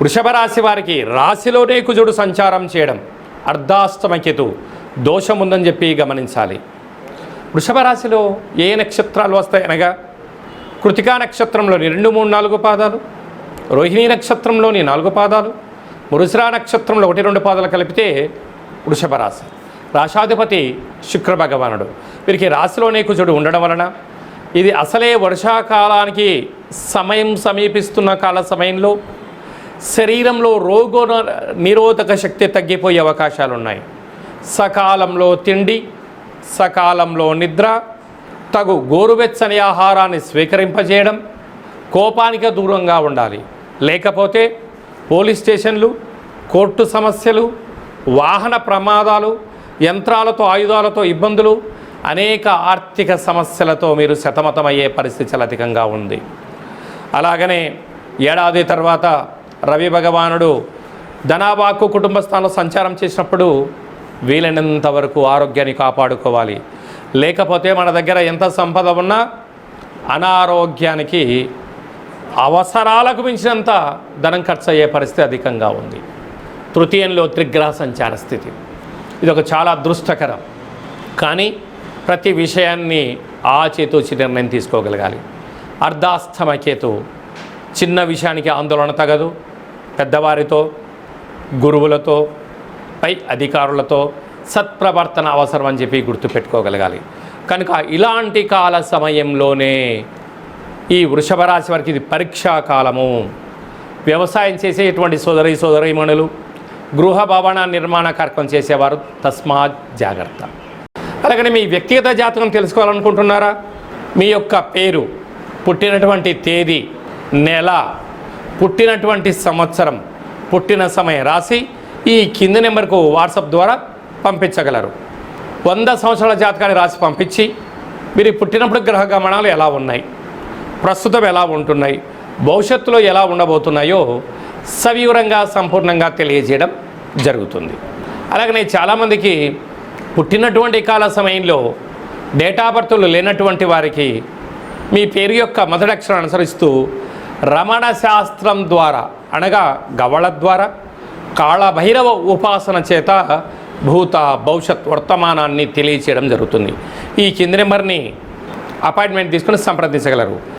వృషభ రాశి వారికి రాశిలోనే కుజుడు సంచారం చేయడం అర్ధాష్టమకేతు దోషం ఉందని చెప్పి గమనించాలి. వృషభ రాశిలో ఏ నక్షత్రాలు వస్తాయి అనగా కృతికా నక్షత్రంలోని 2, 3, 4 పాదాలు, రోహిణీ నక్షత్రంలోని 4 పాదాలు, మృగశిర నక్షత్రంలో 1, 2 పాదాలు కలిపితే వృషభ రాశి. రాశాధిపతి శుక్ర భగవానుడు. వీరికి రాశిలోనే కుజుడు ఉండడం వలన ఇది అసలే వర్షాకాలానికి సమయం సమీపిస్తున్న కాల సమయంలో శరీరంలో రోగ నిరోధక శక్తి తగ్గిపోయే అవకాశాలు ఉన్నాయి. సకాలంలో తిండి, సకాలంలో నిద్ర, తగు గోరువెచ్చని ఆహారాన్ని స్వీకరింపజేయడం, కోపానికి దూరంగా ఉండాలి. లేకపోతే పోలీస్ స్టేషన్లు, కోర్టు సమస్యలు, వాహన ప్రమాదాలు, యంత్రాలతో ఆయుధాలతో ఇబ్బందులు, అనేక ఆర్థిక సమస్యలతో మీరు సతమతమయ్యే పరిస్థితి చాలా అధికంగా ఉంది. అలాగనే ఏడాది తర్వాత రవి భగవానుడు ధనావాక్కు కుటుంబ స్థానంలో సంచారం చేసినప్పుడు వీలైనంత వరకు ఆరోగ్యాన్ని కాపాడుకోవాలి. లేకపోతే మన దగ్గర ఎంత సంపద ఉన్నా అనారోగ్యానికి అవసరాలకు మించినంత ధనం ఖర్చు అయ్యే పరిస్థితి అధికంగా ఉంది. తృతీయంలో త్రిగ్రహ సంచార స్థితి, ఇది ఒక చాలా అదృష్టకరం. కానీ ప్రతి విషయాన్ని ఆచితూచి నిర్ణయం తీసుకోగలగాలి. అర్ధాష్టమకేతు చిన్న విషయానికి ఆందోళన తగదు. పెద్దవారితో, గురువులతో, పై అధికారులతో సత్ప్రవర్తన అవసరం అని చెప్పి గుర్తుపెట్టుకోగలగాలి. కనుక ఇలాంటి కాల సమయంలోనే ఈ వృషభ రాశి వారికి ఇది పరీక్షా కాలము. వ్యవసాయం చేసేటువంటి సోదరీమణులు, గృహ భవన నిర్మాణ కార్యక్రమం చేసేవారు తస్మాత్ జాగ్రత్త. అలాగని మీ వ్యక్తిగత జాతకం తెలుసుకోవాలనుకుంటున్నారా? మీ యొక్క పేరు, పుట్టినటువంటి తేదీ, నెల, పుట్టినటువంటి సంవత్సరం, పుట్టిన సమయం రాసి ఈ కింది నెంబర్కు వాట్సాప్ ద్వారా పంపించగలరు. 100 సంవత్సరాల జాతకాన్ని రాసి పంపించి మీరు పుట్టినప్పుడు గ్రహ గమనాలు ఎలా ఉన్నాయి, ప్రస్తుతం ఎలా ఉంటున్నాయి, భవిష్యత్తులో ఎలా ఉండబోతున్నాయో సవివరంగా సంపూర్ణంగా తెలియజేయడం జరుగుతుంది. అలాగనే చాలామందికి పుట్టినటువంటి కాల సమయంలో డేటా బర్త్లు లేనటువంటి వారికి మీ పేరు యొక్క మొదటి అక్షరాన్ని అనుసరిస్తూ రమణ శాస్త్రం ద్వారా అనగా గవళ ద్వారా కాళభైరవ ఉపాసన చేత భూత భవిష్యత్ వర్తమానాన్ని తెలియచేయడం జరుగుతుంది. ఈ కింది నెంబర్ని అపాయింట్మెంట్ తీసుకుని సంప్రదించగలరు.